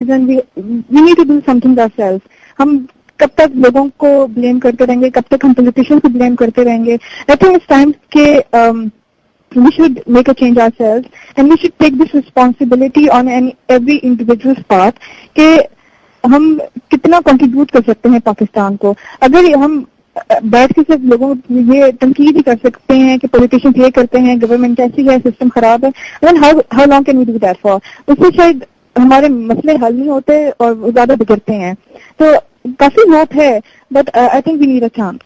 we need to do something ourselves. हम कब तक लोगों को ब्लेम करते रहेंगे, कब तक हम पॉलिटिशियंस को ब्लेम करते रहेंगे? आई थिंक इट्स टाइम के we should make a change ourselves and we should take this responsibility on every individual's part कि हम कितना कंट्रीब्यूट कर सकते हैं पाकिस्तान को. अगर हम बैठ के सिर्फ लोगों को ये तनकीद ही कर सकते हैं कि पॉलिटिशियंस ये करते हैं, गवर्नमेंट ऐसी है, सिस्टम खराब है, then how long can we do that for? उससे शायद हमारे मसले हल नहीं होते और ज्यादा बिगड़ते हैं. तो काफी होप है, but I think we need a chance.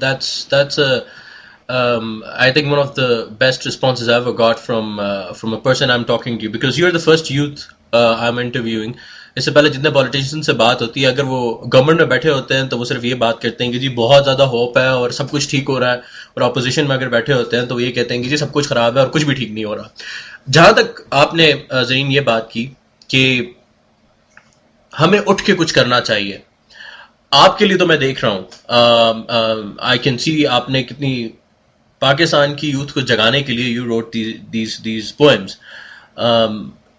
That's I think one of the best responses I ever got from a person I'm talking to, because you're the first youth I'm interviewing. इससे पहले जितने politician से बात होती है, अगर वो government में बैठे होते हैं तो वो सिर्फ ये बात करते हैं कि जी बहुत ज्यादा होप है और सब कुछ ठीक हो रहा है, और ऑपोजिशन में अगर बैठे होते हैं तो वो ये कहते हैं कि जी सब कुछ खराब है और कुछ भी ठीक नहीं हो रहा. जहां तक आपने ज़रीन ये बात की कि हमें उठ के कुछ करना चाहिए, आपके लिए तो मैं देख रहा हूं, आई कैन सी आपने कितनी पाकिस्तान की यूथ को जगाने के लिए यू रोट दीज पोएम्स.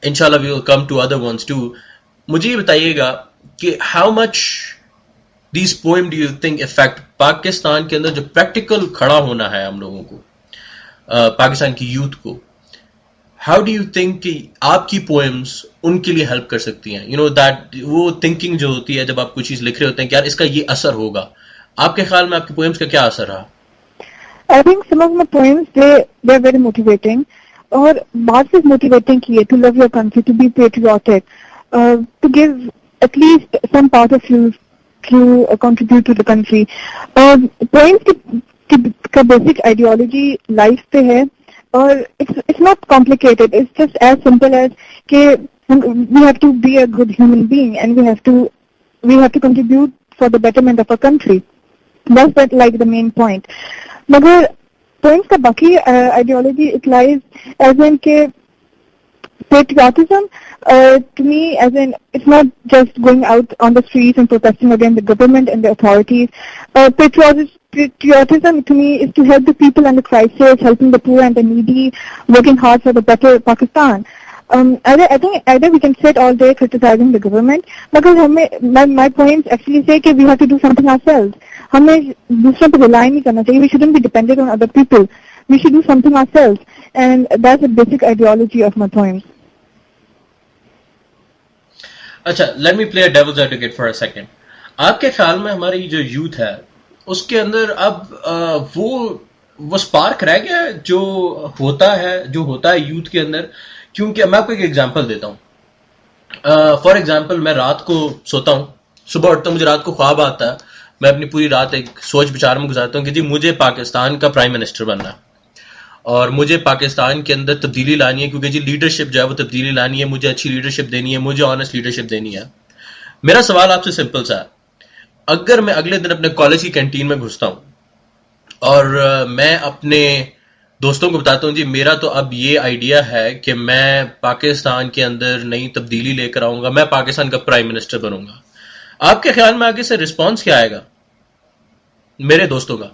इंशाल्लाह we will come to other ones too. मुझे ये बताइएगा कि how much these poem do you think effect Pakistan के अंदर जो प्रैक्टिकल खड़ा होना है हम लोगों को, पाकिस्तान की यूथ को, हाउ डू यू थिंक कि आपकी पोएम्स उनके लिए हेल्प कर सकती हैं? यू नो दैट वो थिंकिंग जो होती है जब आप कोई चीज लिख रहे होते हैं कि यार इसका ये असर होगा, आपके ख्याल में आपकी पोएम्स का क्या असर रहा? I think some of my poems they're very motivating, और बात सिर्फ मोटिवेटिंग की है, to love your country, to be patriotic, to give at least some part of you to contribute to the country. Poems का basic ideology life पे है, और it's not complicated. It's just as simple as कि we have to be a good human being and we have to contribute for the betterment of our country. That's like the main point. मगर poems का बाकी ideology it lies as in के patriotism, to me, as in it's not just going out on the streets and protesting against the government and the authorities. Patriotism to me is to help the people under crisis, helping the poor and the needy, working hard for the better Pakistan. I think either we can sit all day criticizing the government, because my points actually say that we have to do something ourselves. हमें दूसरों पर rely नहीं करना चाहिए. We shouldn't be dependent on other people. We should do something ourselves, and that's the basic ideology of my poems. अच्छा, let me play a devil's advocate for a second. आपके ख्याल में हमारी जो यूथ है उसके अंदर अब वो स्पार्क रह गया जो होता है यूथ के अंदर? क्योंकि मैं आपको एक एग्जांपल देता हूं. फॉर एग्जांपल, मैं रात को सोता हूं, सुबह उठता हूं, मुझे रात को ख्वाब आता है, मैं अपनी पूरी रात एक सोच विचार में गुजारता हूं कि जी मुझे पाकिस्तान का प्राइम मिनिस्टर बनना है और मुझे पाकिस्तान के अंदर तब्दीली लानी है, क्योंकि जी लीडरशिप जो है वो तब्दीली लानी है, मुझे अच्छी लीडरशिप देनी है, मुझे ऑनेस्ट लीडरशिप देनी है. मेरा सवाल आपसे सिंपल सा है, अगर मैं अगले दिन अपने कॉलेज की कैंटीन में घुसता हूं और मैं अपने दोस्तों को बताता हूं जी मेरा तो अब ये आइडिया है कि मैं पाकिस्तान के अंदर नई तब्दीली लेकर आऊंगा, मैं पाकिस्तान का प्राइम मिनिस्टर बनूंगा, आपके ख्याल में आगे से रिस्पॉन्स क्या आएगा मेरे दोस्तों का?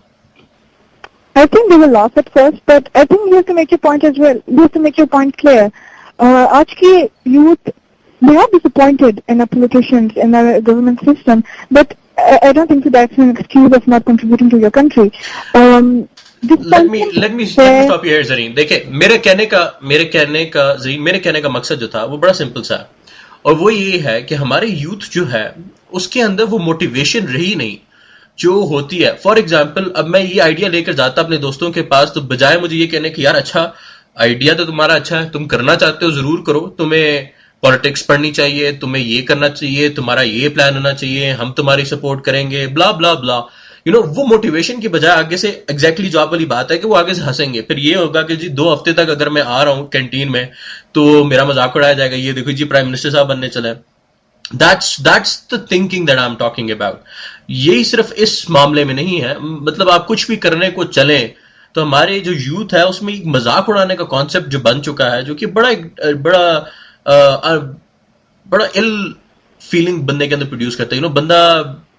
I think they will laugh at first, but I think you have to make your point as well. You have to make your point clear. आज की youth, they are disappointed in our politicians, in our government system, but I don't think that's an excuse of not contributing to your country. Let me stop you here, Zareen. देखिए, मेरे कहने का मकसद जो था वो बड़ा सिंपल सा है, और वो ये है कि हमारे यूथ जो है उसके अंदर वो मोटिवेशन रही नहीं जो होती है. फॉर एग्जाम्पल, अब मैं ये आइडिया लेकर जाता अपने दोस्तों के पास, तो बजाय मुझे ये कहने कि यार अच्छा आइडिया तो तुम्हारा अच्छा है, तुम करना चाहते हो जरूर करो, तुम्हें पॉलिटिक्स पढ़नी चाहिए, तुम्हें ये करना चाहिए, तुम्हारा ये प्लान होना चाहिए, हम तुम्हारी सपोर्ट करेंगे, ब्ला ब्ला ब्ला, यू नो, वो मोटिवेशन की बजाय आगे से एग्जैक्टली जो आप वाली बात है कि वो आगे से हंसेंगे. फिर ये होगा कि जी 2 हफ्ते तक अगर मैं आ रहा हूं कैंटीन में तो मेरा मजाक उड़ाया जाएगा, ये देखो जी प्राइम मिनिस्टर साहब बनने चले. That's the thinking that I'm talking about. यही सिर्फ इस मामले में नहीं है, मतलब आप कुछ भी करने को चलें तो हमारे जो यूथ है उसमें एक मजाक उड़ाने का कॉन्सेप्ट जो बन चुका है, जो कि बड़ा इल फीलिंग बंदे के अंदर प्रोड्यूस करता है. बंदा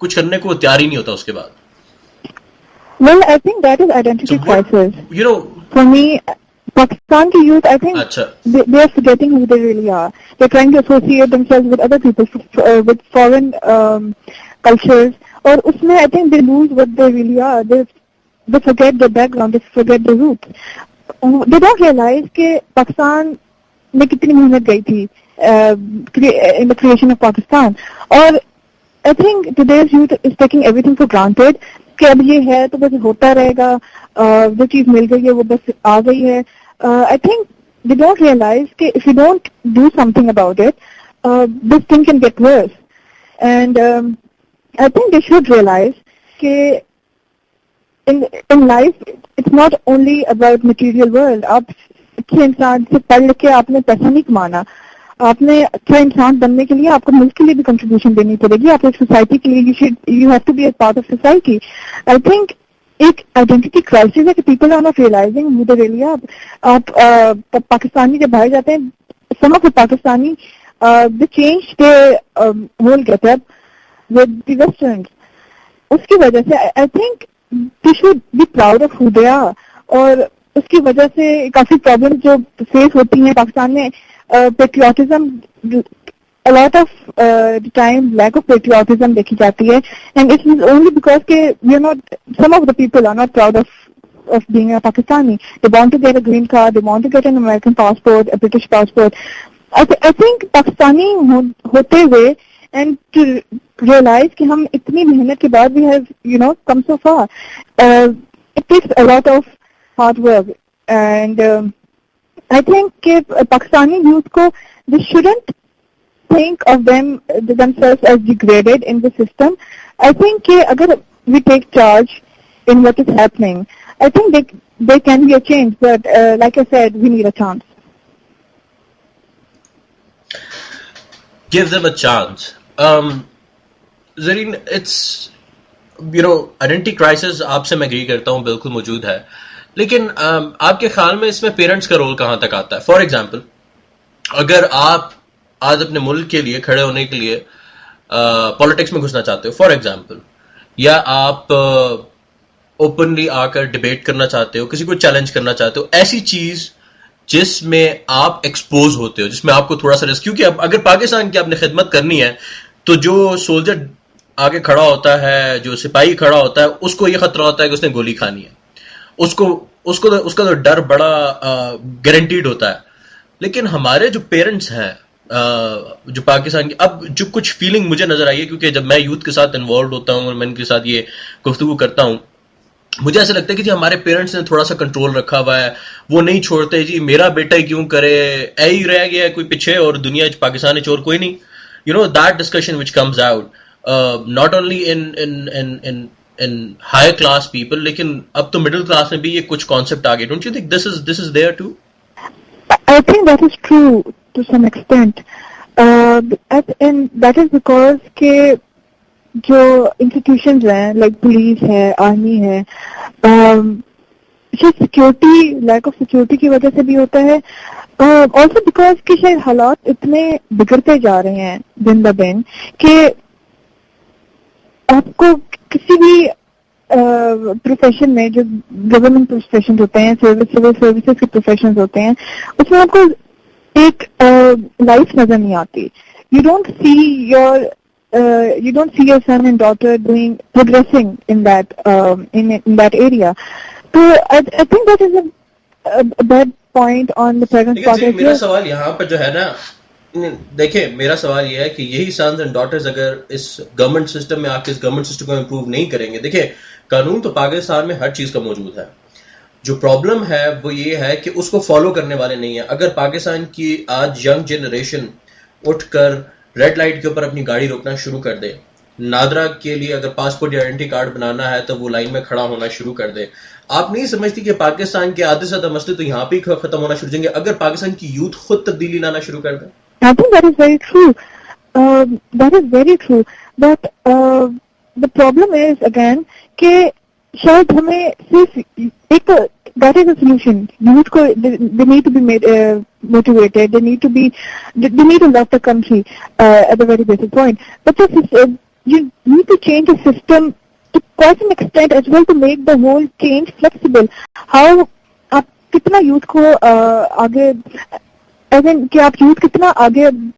कुछ करने को तैयार ही नहीं होता उसके बाद. Well, I think that is identity crisis. You know, for me, Pakistan ki youth, I think अच्छा they are forgetting who they really are. They're trying to associate themselves with other people, with foreign cultures. और उसमें I think they lose what they really are. They forget their background, they forget their roots. They don't realize कि पाकिस्तान में कितनी मेहनत गई थी in the creation of Pakistan. और I think today's youth is taking everything for granted कि अब ये है तो बस होता रहेगा, जो चीज मिल गई है वो बस आ गई है. I think they don't realize कि if you don't do something about it, this thing can get worse. And I think they should realize कि in life it's not only about material world. आप अच्छे इंसान से पढ़ लिख के आपने पैसा नहीं कमाना, आपने अच्छा इंसान बनने के लिए आपको मुल्क के लिए भी कंट्रीब्यूशन देनी पड़ेगी, आपको सोसाइटी के लिए you have to be a part of society. I think एक आइडेंटिटी क्राइसिस है कि people are not realizing who they really are. आप पाकिस्तानी जब बाहर जाते हैं, some of the Pakistani they change their whole getup with the westerns. उसकी वजह से I think they should be proud of who they are. और उसकी वजह से काफी प्रॉब्लम जो फेस होती हैं पाकिस्तान में, patriotism, a lot of time lack of patriotism देखी जाती है, and it is only because के we are not, some of the people are not proud of being a Pakistani. They want to get a green card, they want to get an American passport, a British passport. I think Pakistani होते हुए and to realize कि हम इतनी मेहनत के बाद we have come so far. It takes a lot of hard work, and I think कि Pakistani youth को they shouldn't think of themselves as degraded in the system. I think कि अगर we take charge in what is happening, I think there can be a change, but like I said, we need a chance. Give them a chance. Zareen, it's identity crisis आपसे मैं agree करता हूँ, बिल्कुल मौजूद है, लेकिन आपके ख्याल में इसमें पेरेंट्स का रोल कहाँ तक आता है? फॉर एग्जाम्पल, अगर आप आज अपने मुल्क के लिए खड़े होने के लिए पॉलिटिक्स में घुसना चाहते हो, फॉर एग्जाम्पल, या आप ओपनली आकर डिबेट करना चाहते हो, किसी को चैलेंज करना चाहते हो, ऐसी चीज जिसमें आप एक्सपोज होते हो, जिसमें आपको थोड़ा सा रिस्क, क्योंकि अब अगर पाकिस्तान की आपने खिदमत करनी है तो जो सोल्जर आगे खड़ा होता है, जो सिपाही खड़ा होता है, उसको ये खतरा होता है कि उसने गोली खानी है, उसका तो डर बड़ा गारंटीड होता है. लेकिन हमारे जो पेरेंट्स हैं जो पाकिस्तान की, अब जो कुछ फीलिंग मुझे नजर आई है, क्योंकि जब मैं यूथ के साथ इन्वॉल्व होता हूं और मैं इनके साथ ये गुफ्तगू करता हूं, मुझे ऐसा लगता है कि जी हमारे पेरेंट्स ने थोड़ा सा कंट्रोल रखा हुआ है, वो नहीं छोड़ते जी मेरा बेटा ही क्यों करे, ऐ ही रह गया है कोई पीछे और दुनिया पाकिस्तानी चोर कोई नहीं. That discussion which comes out not only in higher class people, लेकिन अब तो मिडिल क्लास में भी ये कुछ कॉन्सेप्ट आ गए. Don't you think this is there too? I think that is true to some extent, and that is because के जो institutions हैं, like police है, army है, शायद security, lack of security की वजह से भी होता है. Also because कि शायद हालात इतने बिगड़ते जा रहे हैं दिन ब दिन कि आपको किसी भी प्रोफेशन में, जो गवर्नमेंट प्रोफेशन होते हैं, सिविल सर्विसेज के प्रोफेशन होते हैं, उसमें आपको एक लाइफ नजर नहीं आती. You don't see your son and daughter progressing in that area. So I think that is a bad point on the parents' part. मेरा सवाल यहाँ पर जो है ना, देखिए मेरा सवाल ये है कि यही सन्स एंड डॉटर्स अगर इस गवर्नमेंट सिस्टम में आके इस गवर्नमेंट सिस्टम को इम्प्रूव नहीं करेंगे, देखिए कानून तो पाकिस्तान में हर चीज का मौजूद है, जो प्रॉब्लम है वो ये है कि उसको फॉलो करने वाले नहीं है. अगर पाकिस्तान की आज यंग जनरेशन उठकर रेड लाइट के ऊपर अपनी गाड़ी रोकना शुरू कर दे, नादरा के लिए अगर पासपोर्ट या आइडेंटिटी कार्ड बनाना है तो वो लाइन में खड़ा होना शुरू कर दे, आप नहीं समझती कि पाकिस्तान के आधे से ज्यादा मसले तो यहाँ पे खत्म होना शुरू हो जाएंगे अगर पाकिस्तान की यूथ खुद तब्दीली लाना शुरू कर दे? I think that is very true. That is very true. But the problem is again कि शायद हमें सिर्फ एक, that is a solution. Youth को they need to be made motivated. They need to love the country at the very basic point. But you need to change the system to quite an extent as well to make the whole change flexible. How आप कितना youth को आगे, कि आप youth कितना आगे